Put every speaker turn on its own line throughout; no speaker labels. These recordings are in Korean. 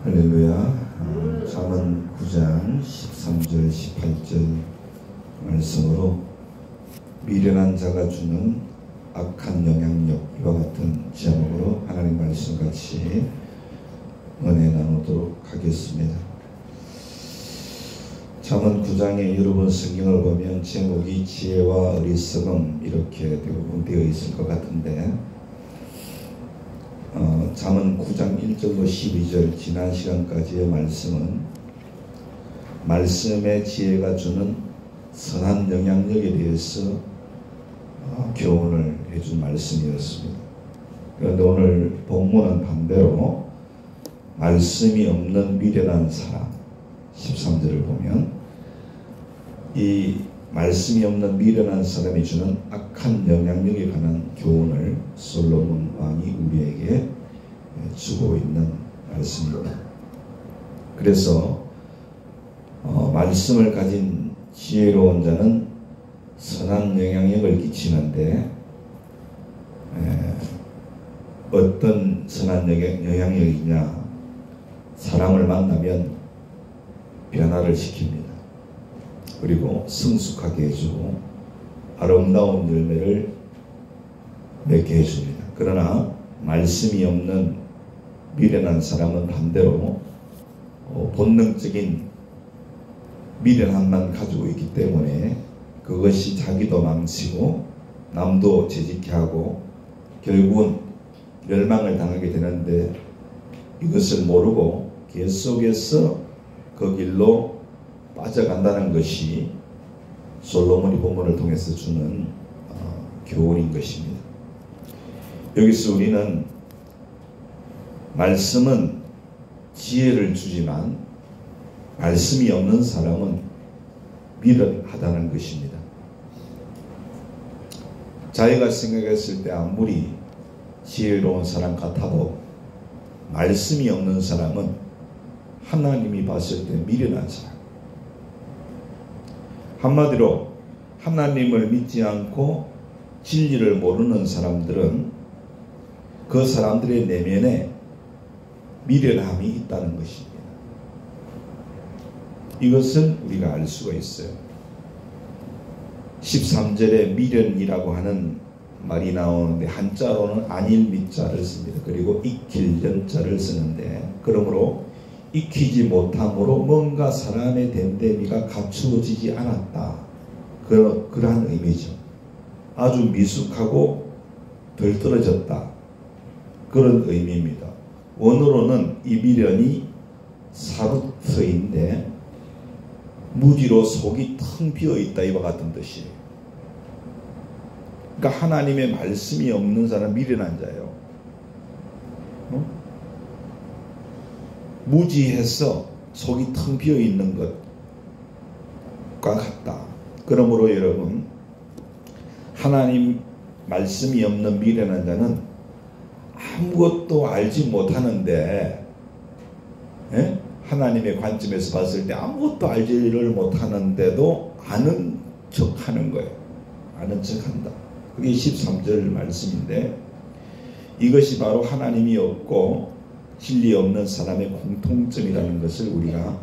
할렐루야. 잠언 9장 13절 18절 말씀으로 미련한 자가 주는 악한 영향력, 이와 같은 제목으로 하나님 말씀 같이 은혜 나누도록 하겠습니다. 잠언 9장에 여러분 성경을 보면 제목이 지혜와 어리석음 이렇게 대부분 되어 있을 것 같은데, 잠언 9장 1절로 12절 지난 시간까지의 말씀은 말씀의 지혜가 주는 선한 영향력에 대해서 교훈을 해준 말씀이었습니다. 그런데 오늘 본문은 반대로 말씀이 없는 미련한 사람 13절을 보면 이 말씀이 없는 미련한 사람이 주는 악한 영향력에 관한 교훈을 솔로몬 왕이 우리에게 주고 있는 말씀입니다. 그래서 말씀을 가진 지혜로운 자는 선한 영향력을 끼치는데, 어떤 선한 영향력이냐? 사람을 만나면 변화를 시킵니다. 그리고 성숙하게 해주고 아름다운 열매를 맺게 해줍니다. 그러나 말씀이 없는 미련한 사람은 반대로 본능적인 미련함만 가지고 있기 때문에 그것이 자기도 망치고 남도 재짓게 하고 결국은 멸망을 당하게 되는데, 이것을 모르고 계속해서 그 길로 빠져간다는 것이 솔로몬이 본문을 통해서 주는 교훈인 것입니다. 여기서 우리는 말씀은 지혜를 주지만 말씀이 없는 사람은 미련하다는 것입니다. 자기가 생각했을 때 아무리 지혜로운 사람 같아도 말씀이 없는 사람은 하나님이 봤을 때 미련한 사람. 한마디로 하나님을 믿지 않고 진리를 모르는 사람들은 그 사람들의 내면에 미련함이 있다는 것입니다. 이것은 우리가 알 수가 있어요. 13절에 미련이라고 하는 말이 나오는데 한자로는 안일 밑자를 씁니다. 그리고 익힐 연자를 쓰는데, 그러므로 익히지 못함으로 뭔가 사람의 됨됨이가 갖추어지지 않았다, 그러한 의미죠. 아주 미숙하고 덜 떨어졌다, 그런 의미입니다. 원어로는 이 미련이 사루트인데 무지로 속이 텅 비어있다, 이와 같은 뜻이에요. 그러니까 하나님의 말씀이 없는 사람은 미련한 자예요. 무지해서 속이 텅 비어있는 것과 같다. 그러므로 여러분, 하나님 말씀이 없는 미련한 자는 아무것도 알지 못하는데, 하나님의 관점에서 봤을 때 아무것도 알지를 못하는데도 아는 척하는 거예요. 아는 척한다. 그게 13절 말씀인데, 이것이 바로 하나님이 없고 진리 없는 사람의 공통점이라는 것을 우리가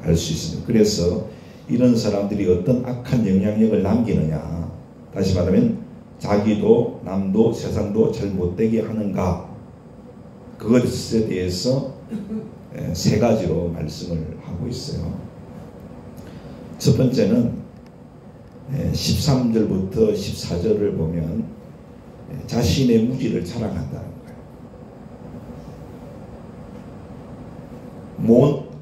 알 수 있습니다. 그래서 이런 사람들이 어떤 악한 영향력을 남기느냐, 다시 말하면 자기도 남도 세상도 잘 못되게 하는가, 그것에 대해서 세 가지로 말씀을 하고 있어요. 첫 번째는 13절부터 14절을 보면 자신의 무지를 자랑한다는 거예요.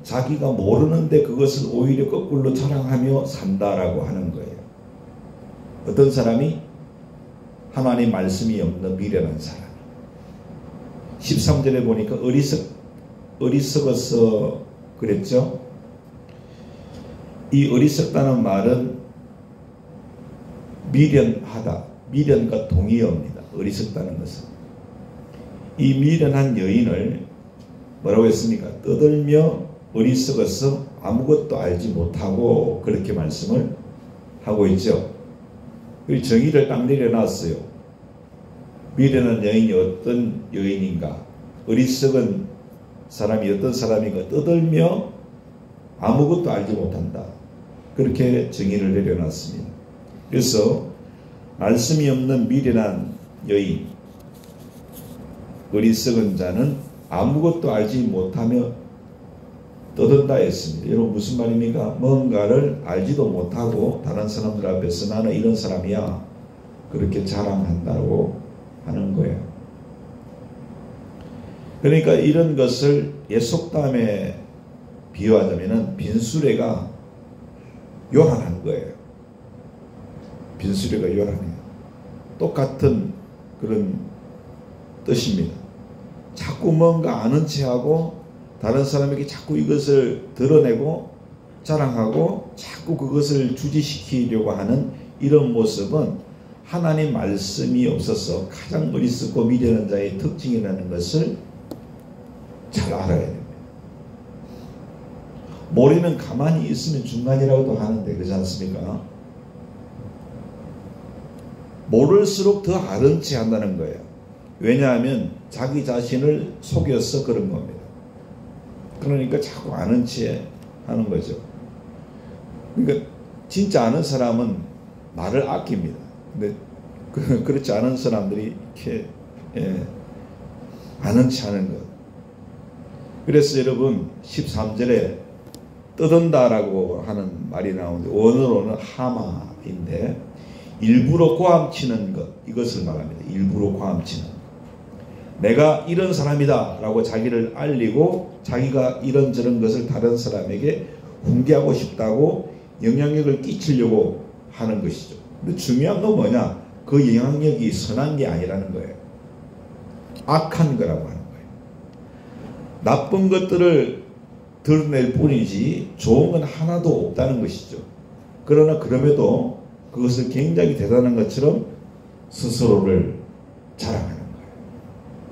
자기가 모르는데 그것을 오히려 거꾸로 자랑하며 산다라고 하는 거예요. 어떤 사람이? 하나님 말씀이 없는 미련한 사람. 13절에 보니까 어리석어서 그랬죠. 이 어리석다는 말은 미련하다, 미련과 동의어입니다. 어리석다는 것은. 이 미련한 여인을 뭐라고 했습니까? 떠들며 어리석어서 아무것도 알지 못하고, 그렇게 말씀을 하고 있죠. 그리고 정의를 딱 내려놨어요. 미련한 여인이 어떤 여인인가? 어리석은 사람이 어떤 사람인가 떠들며 아무것도 알지 못한다. 그렇게 정의를 내려놨습니다. 그래서 말씀이 없는 미련한 여인, 어리석은 자는 아무것도 알지 못하며 떠든다 했습니다. 여러분 무슨 말입니까? 뭔가를 알지도 못하고 다른 사람들 앞에서 나는 이런 사람이야 그렇게 자랑한다고 하는 거예요. 그러니까 이런 것을 옛속담에 비유하자면 빈수레가 요란한 거예요. 빈수레가 요란해요. 똑같은 그런 뜻입니다. 자꾸 뭔가 아는 체하고 다른 사람에게 자꾸 이것을 드러내고 자랑하고 자꾸 그것을 주지시키려고 하는 이런 모습은 하나님 말씀이 없어서 가장 어리석고 미련한 자의 특징이라는 것을 잘 알아야 됩니다. 모르면 가만히 있으면 중간이라고도 하는데 그렇지 않습니까? 모를수록 더 아는 체 한다는 거예요. 왜냐하면 자기 자신을 속여서 그런 겁니다. 그러니까 자꾸 아는 체 하는 거죠. 그러니까 진짜 아는 사람은 말을 아낍니다. 근데 그렇지 않은 사람들이 이렇게 아는 체 하는 것. 그래서 여러분 13절에 떠든다라고 하는 말이 나오는데 원어로는 하마인데 일부러 고함치는 것, 이것을 말합니다. 일부러 고함치는. 내가 이런 사람이다 라고 자기를 알리고 자기가 이런저런 것을 다른 사람에게 훈계하고 싶다고 영향력을 끼치려고 하는 것이죠. 근데 중요한 건 뭐냐? 그 영향력이 선한 게 아니라는 거예요. 악한 거라고 하는 거예요. 나쁜 것들을 드러낼 뿐이지 좋은 건 하나도 없다는 것이죠. 그러나 그럼에도 그것을 굉장히 대단한 것처럼 스스로를 자랑하는 거예요.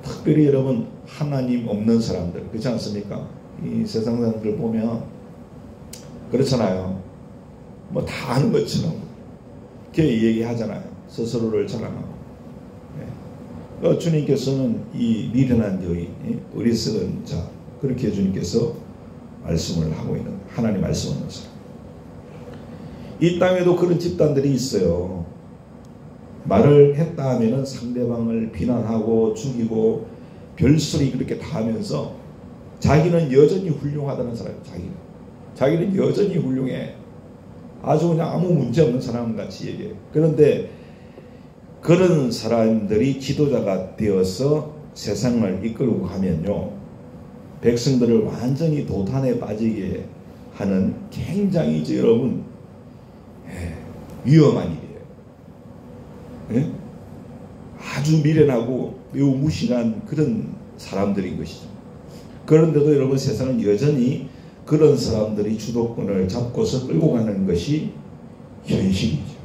특별히 여러분 하나님 없는 사람들 그렇지 않습니까? 이 세상 사람들 보면 그렇잖아요. 뭐 다 아는 것처럼 이렇게 얘기하잖아요. 스스로를 자랑하고. 네. 주님께서는 이 미련한 여인, 어리석은 자 그렇게 주님께서 말씀을 하고 있는 하나님 말씀 없는 사람. 이 땅에도 그런 집단들이 있어요. 말을 했다 하면은 상대방을 비난하고 죽이고 별소리 그렇게 다 하면서 자기는 여전히 훌륭하다는 사람이에요. 자기는 여전히 훌륭해. 아주 그냥 아무 문제 없는 사람 같이 얘기해요. 그런데 그런 사람들이 지도자가 되어서 세상을 이끌고 가면요, 백성들을 완전히 도탄에 빠지게 하는 굉장히 여러분 위험한 일이에요. 예? 아주 미련하고 매우 무식한 그런 사람들인 것이죠. 그런데도 여러분 세상은 여전히 그런 사람들이 주도권을 잡고서 끌고 가는 것이 현실이죠.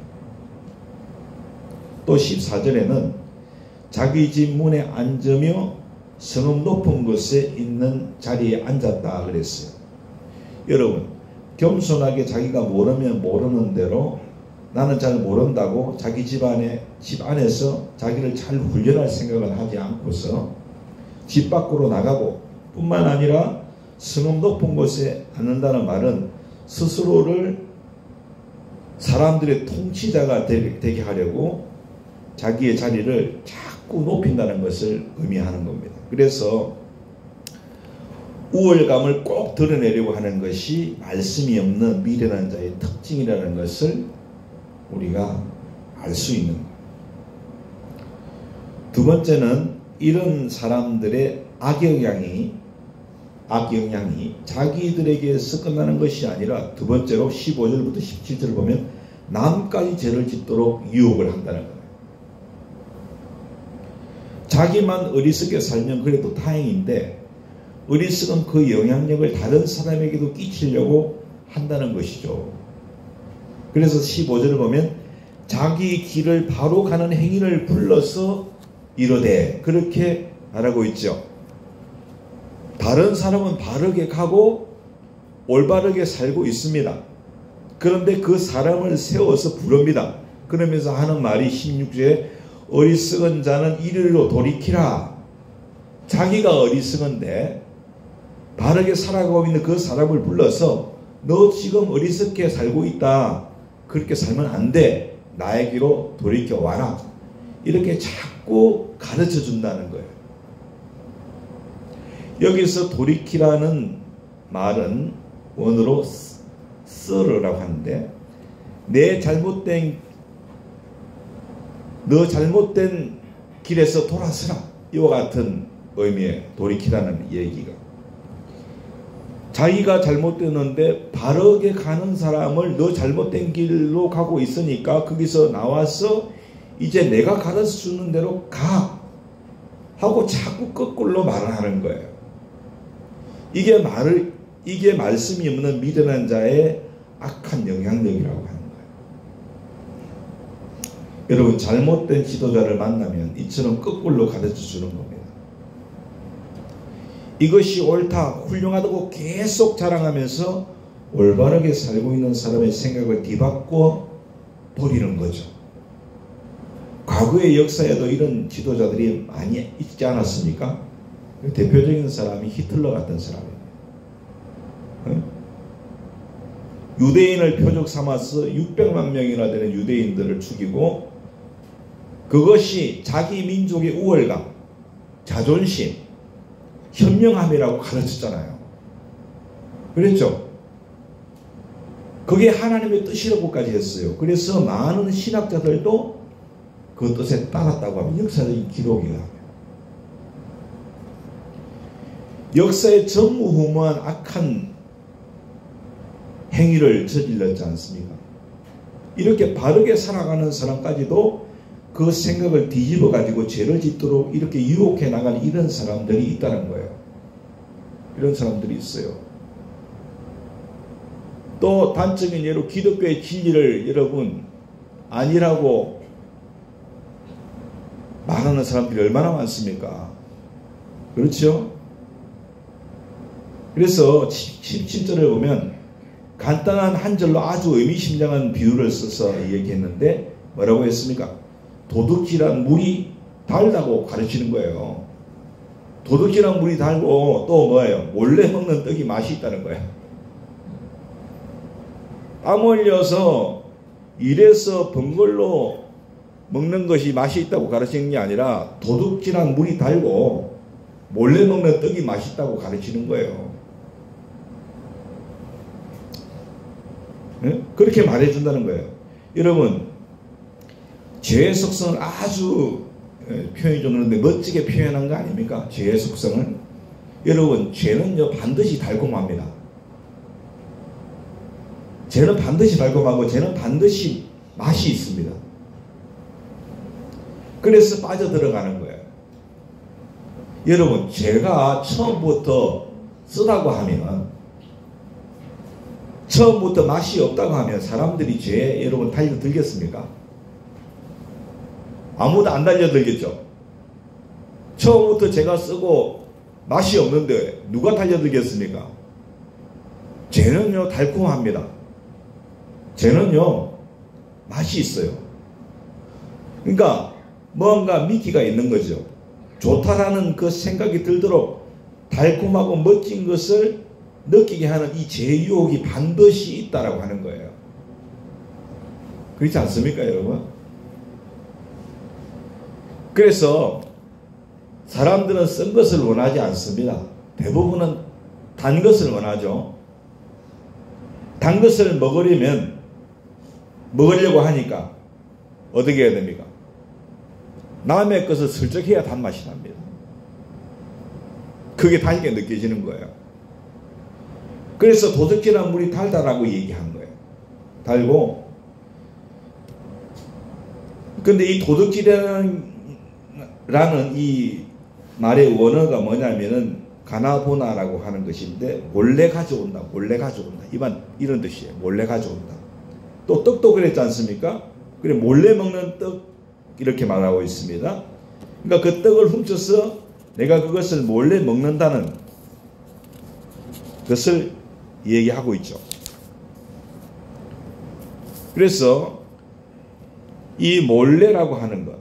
또 14절에는 자기 집 문에 앉으며 성읍 높은 곳에 있는 자리에 앉았다 그랬어요. 여러분 겸손하게 자기가 모르면 모르는 대로 나는 잘 모른다고 자기 집 안에서 자기를 잘 훈련할 생각을 하지 않고서 집 밖으로 나가고 뿐만 아니라 성읍 높은 곳에 앉는다는 말은 스스로를 사람들의 통치자가 되게 하려고 자기의 자리를 자꾸 높인다는 것을 의미하는 겁니다. 그래서 우월감을 꼭 드러내려고 하는 것이 말씀이 없는 미련한 자의 특징이라는 것을 우리가 알 수 있는 거예요. 두 번째는 이런 사람들의 악영향이 자기들에게서 끝나는 것이 아니라 두 번째로 15절부터 17절을 보면 남까지 죄를 짓도록 유혹을 한다는 거예요. 자기만 어리석게 살면 그래도 다행인데 어리석은 그 영향력을 다른 사람에게도 끼치려고 한다는 것이죠. 그래서 15절을 보면 자기 길을 바로 가는 행위를 불러서 이르되 그렇게 말하고 있죠. 다른 사람은 바르게 가고 올바르게 살고 있습니다. 그런데 그 사람을 세워서 부릅니다. 그러면서 하는 말이 16절에 어리석은 자는 이리로 돌이키라. 자기가 어리석은데 바르게 살아가고 있는 그 사람을 불러서 너 지금 어리석게 살고 있다. 그렇게 살면 안 돼. 나에게로 돌이켜 와라. 이렇게 자꾸 가르쳐 준다는 거예요. 여기서 돌이키라는 말은 원어로 쓰르라고 하는데 너 잘못된 길에서 돌아서라. 이와 같은 의미의 돌이키라는 얘기가. 자기가 잘못됐는데 바르게 가는 사람을 너 잘못된 길로 가고 있으니까 거기서 나와서 이제 내가 가르쳐 주는 대로 가 하고 자꾸 거꾸로 말을 하는 거예요. 이게 말씀이 없는 미련한 자의 악한 영향력이라고 하는 거예요. 여러분 잘못된 지도자를 만나면 이처럼 거꾸로 가르쳐 주는 겁니다. 이것이 옳다, 훌륭하다고 계속 자랑하면서 올바르게 살고 있는 사람의 생각을 뒤바꿔 버리는 거죠. 과거의 역사에도 이런 지도자들이 많이 있지 않았습니까? 대표적인 사람이 히틀러 같은 사람이에요. 유대인을 표적 삼아서 600만 명이나 되는 유대인들을 죽이고 그것이 자기 민족의 우월감, 자존심, 현명함이라고 가르쳤잖아요. 그랬죠? 그게 하나님의 뜻이라고까지 했어요. 그래서 많은 신학자들도 그 뜻에 따랐다고 하면 역사적인 기록이에요. 역사의 전무후무한 악한 행위를 저질렀지 않습니까? 이렇게 바르게 살아가는 사람까지도 그 생각을 뒤집어 가지고 죄를 짓도록 이렇게 유혹해 나가는 이런 사람들이 있다는 거예요. 이런 사람들이 있어요. 또 단적인 예로 기독교의 진리를 여러분 아니라고 말하는 사람들이 얼마나 많습니까? 그렇죠? 그래서 17절을 보면 간단한 한 절로 아주 의미심장한 비유를 써서 얘기했는데 뭐라고 했습니까? 도둑질한 물이 달다고 가르치는 거예요. 도둑질한 물이 달고 또 뭐예요? 몰래 먹는 떡이 맛이 있다는 거예요. 땀 흘려서 일해서 번 걸로 먹는 것이 맛이 있다고 가르치는 게 아니라 도둑질한 물이 달고 몰래 먹는 떡이 맛있다고 가르치는 거예요. 네? 그렇게 말해준다는 거예요. 여러분 죄의 속성을 아주 표현이 좀 그런데 멋지게 표현한 거 아닙니까? 죄의 속성을. 여러분 죄는요 반드시 달콤합니다. 죄는 반드시 달콤하고 죄는 반드시 맛이 있습니다. 그래서 빠져들어가는 거예요. 여러분 죄가 처음부터 쓰다고 하면 처음부터 맛이 없다고 하면 사람들이 죄에 여러분 달려들겠습니까? 아무도 안 달려들겠죠. 처음부터 죄가 쓰고 맛이 없는데 누가 달려들겠습니까? 죄는요 달콤합니다. 죄는요 맛이 있어요. 그러니까 뭔가 미끼가 있는 거죠. 좋다라는 그 생각이 들도록 달콤하고 멋진 것을 느끼게 하는 이 죄 유혹이 반드시 있다라고 하는 거예요. 그렇지 않습니까, 여러분? 그래서 사람들은 쓴 것을 원하지 않습니다. 대부분은 단 것을 원하죠. 단 것을 먹으려고 하니까 어떻게 해야 됩니까? 남의 것을 슬쩍 해야 단맛이 납니다. 그게 달게 느껴지는 거예요. 그래서 도둑질한 물이 달다라고 얘기한 거예요. 달고. 근데 이 도둑질이라는 이 말의 원어가 뭐냐면은 가나보나라고 하는 것인데 몰래 가져온다. 몰래 가져온다. 이런 뜻이에요. 몰래 가져온다. 또 떡도 그랬지 않습니까? 그래 몰래 먹는 떡 이렇게 말하고 있습니다. 그러니까 그 떡을 훔쳐서 내가 그것을 몰래 먹는다는 것을 얘기하고 있죠. 그래서 이 몰래라고 하는 것,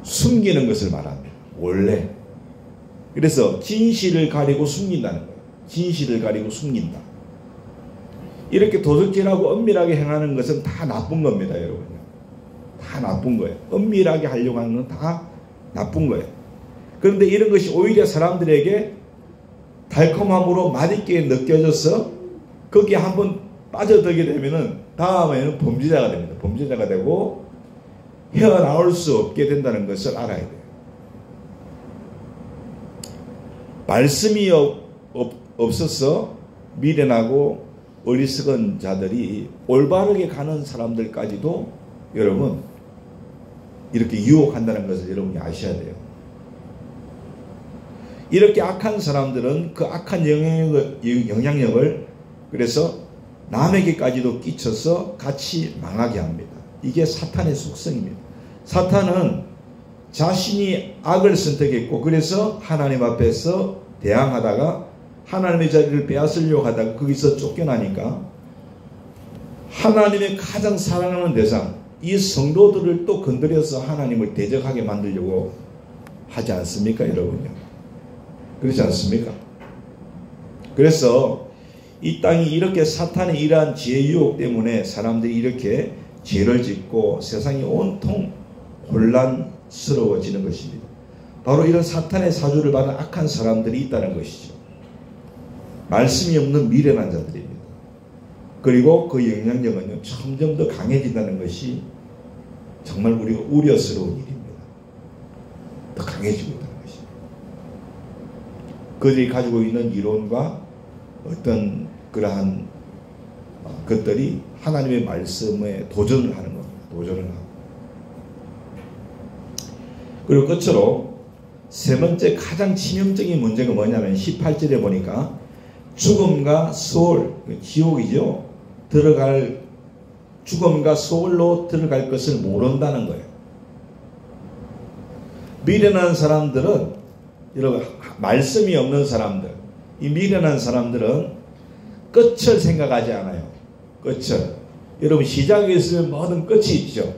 숨기는 것을 말합니다. 몰래. 그래서 진실을 가리고 숨긴다는 거예요. 진실을 가리고 숨긴다. 이렇게 도둑질하고 은밀하게 행하는 것은 다 나쁜 겁니다, 여러분. 다 나쁜 거예요. 은밀하게 하려고 하는 건 다 나쁜 거예요. 그런데 이런 것이 오히려 사람들에게 달콤함으로 맛있게 느껴져서 거기에 한번 빠져들게 되면은 다음에는 범죄자가 됩니다. 범죄자가 되고 헤어나올 수 없게 된다는 것을 알아야 돼요. 말씀이 없어서 미련하고 어리석은 자들이 올바르게 가는 사람들까지도 여러분 이렇게 유혹한다는 것을 여러분이 아셔야 돼요. 이렇게 악한 사람들은 그 악한 영향력을 그래서 남에게까지도 끼쳐서 같이 망하게 합니다. 이게 사탄의 속성입니다. 사탄은 자신이 악을 선택했고 그래서 하나님 앞에서 대항하다가 하나님의 자리를 빼앗으려고 하다가 거기서 쫓겨나니까 하나님의 가장 사랑하는 대상 이 성도들을 또 건드려서 하나님을 대적하게 만들려고 하지 않습니까, 여러분요? 그렇지 않습니까? 그래서 이 땅이 이렇게 사탄의 이러한 지혜 유혹 때문에 사람들이 이렇게 죄를 짓고 세상이 온통 혼란스러워지는 것입니다. 바로 이런 사탄의 사주를 받은 악한 사람들이 있다는 것이죠. 말씀이 없는 미련한 자들입니다. 그리고 그 영향력은 점점 더 강해진다는 것이 정말 우리가 우려스러운 일입니다. 더 강해지고 있다는 것입니다. 그들이 가지고 있는 이론과 어떤 그러한 것들이 하나님의 말씀에 도전을 하는 겁니다. 도전을 하고. 그리고 끝으로 세 번째 가장 치명적인 문제가 뭐냐면 18절에 보니까 죽음과 소울, 지옥이죠. 죽음과 소울로 들어갈 것을 모른다는 거예요. 미련한 사람들은 여러분 말씀이 없는 사람들, 이 미련한 사람들은 끝을 생각하지 않아요. 끝을. 여러분 시작이 있으면 모든 끝이 있죠.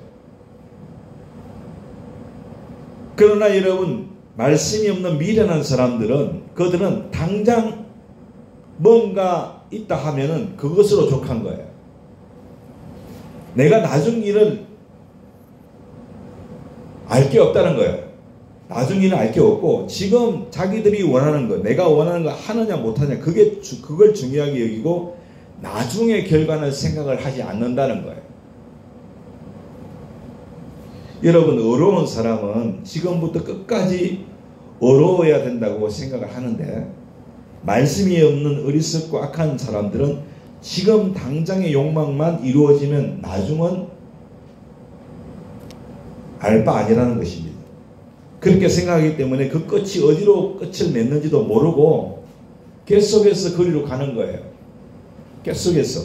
그러나 여러분 말씀이 없는 미련한 사람들은 그들은 당장 뭔가 있다 하면은 그것으로 족한 거예요. 내가 나중 일을 알 게 없다는 거예요. 나중 일은 알 게 없고 지금 자기들이 원하는 거, 내가 원하는 거 하느냐 못하느냐 그걸 중요하게 여기고 나중의 결과는 생각을 하지 않는다는 거예요. 여러분 어려운 사람은 지금부터 끝까지 어려워야 된다고 생각을 하는데 말씀이 없는 어리석고 악한 사람들은 지금 당장의 욕망만 이루어지면 나중은 알 바 아니라는 것입니다. 그렇게 생각하기 때문에 그 끝이 어디로 끝을 맺는지도 모르고 계속해서 거리로 가는 거예요. 계속해서.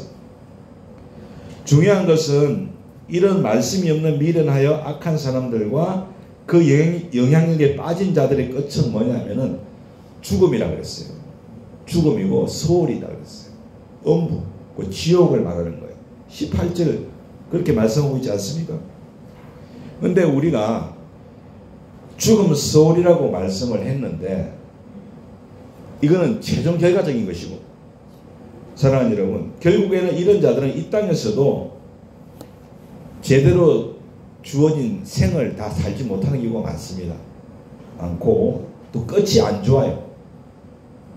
중요한 것은 이런 말씀이 없는 미련하여 악한 사람들과 그 영향력에 빠진 자들의 끝은 뭐냐면은 죽음이라고 그랬어요. 죽음이고 소울이다 그랬어요. 음부, 그 지옥을 말하는 거예요. 18절 그렇게 말씀하고 있지 않습니까? 그런데 우리가 죽음 소울이라고 말씀을 했는데 이거는 최종 결과적인 것이고 사랑하는 여러분 결국에는 이런 자들은 이 땅에서도 제대로 주어진 생을 다 살지 못하는 경우가 많습니다. 많고 또 끝이 안 좋아요.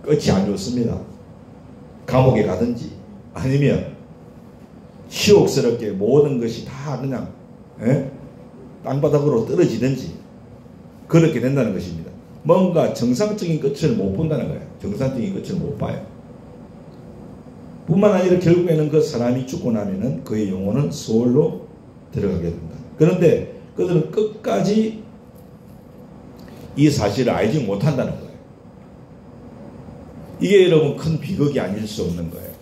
끝이 안 좋습니다. 감옥에 가든지 아니면 치욕스럽게 모든 것이 다 그냥 땅바닥으로 떨어지든지 그렇게 된다는 것입니다. 뭔가 정상적인 끝을 못 본다는 거예요. 정상적인 끝을 못 봐요. 뿐만 아니라 결국에는 그 사람이 죽고 나면은 그의 영혼은 소울로 들어가게 된다. 그런데 그들은 끝까지 이 사실을 알지 못한다는 거예요. 이게 여러분 큰 비극이 아닐 수 없는 거예요.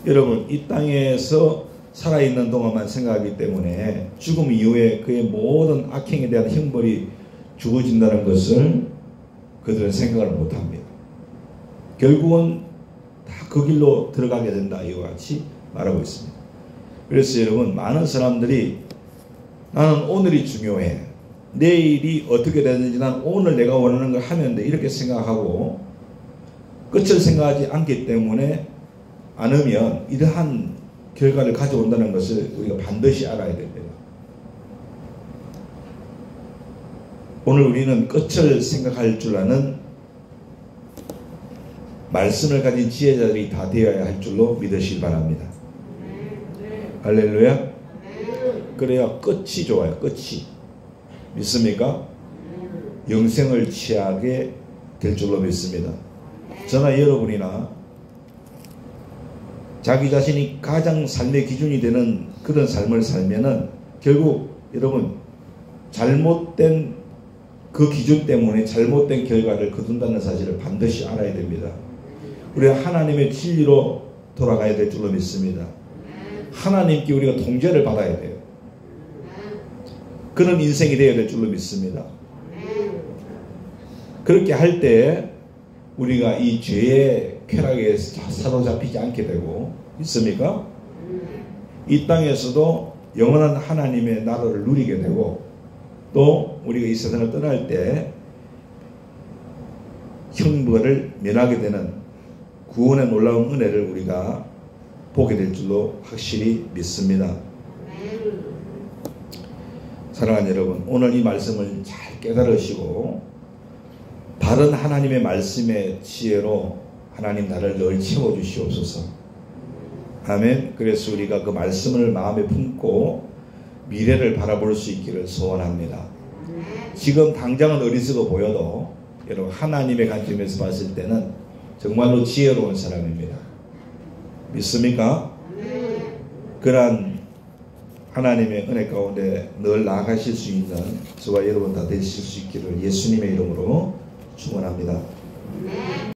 여러분 이 땅에서 살아있는 동안만 생각하기 때문에 죽음 이후에 그의 모든 악행에 대한 형벌이 주어진다는 것을 그들은 생각을 못합니다. 결국은 다 그 길로 들어가게 된다 이와 같이 말하고 있습니다. 그래서 여러분 많은 사람들이 나는 오늘이 중요해. 내일이 어떻게 되는지 난 오늘 내가 원하는 걸 하면 돼 이렇게 생각하고 끝을 생각하지 않기 때문에 않으면 이러한 결과를 가져온다는 것을 우리가 반드시 알아야 됩니다. 오늘 우리는 끝을 생각할 줄 아는 말씀을 가진 지혜자들이 다 되어야 할 줄로 믿으시기 바랍니다. 할렐루야. 그래야 끝이 좋아요. 끝이. 믿습니까? 영생을 취하게 될 줄로 믿습니다. 저나 여러분이나 자기 자신이 가장 삶의 기준이 되는 그런 삶을 살면은 결국 여러분 잘못된 그 기준 때문에 잘못된 결과를 거둔다는 사실을 반드시 알아야 됩니다. 우리가 하나님의 진리로 돌아가야 될 줄로 믿습니다. 하나님께 우리가 통제를 받아야 돼요. 그런 인생이 되어야 될 줄로 믿습니다. 그렇게 할 때 우리가 이 죄의 쾌락에 사로잡히지 않게 되고 있습니까? 이 땅에서도 영원한 하나님의 나라를 누리게 되고 또 우리가 이 세상을 떠날 때 형벌을 면하게 되는 구원의 놀라운 은혜를 우리가 보게 될 줄로 확실히 믿습니다. 사랑하는 여러분, 오늘 이 말씀을 잘 깨달으시고 바른 하나님의 말씀의 지혜로 하나님 나를 늘 채워주시옵소서. 아멘. 그래서 우리가 그 말씀을 마음에 품고 미래를 바라볼 수 있기를 소원합니다. 지금 당장은 어리석어 보여도 여러분 하나님의 관점에서 봤을 때는 정말로 지혜로운 사람입니다. 믿습니까? 그러한 하나님의 은혜 가운데 늘 나아가실 수 있는 저와 여러분 다 되실 수 있기를 예수님의 이름으로 축원합니다.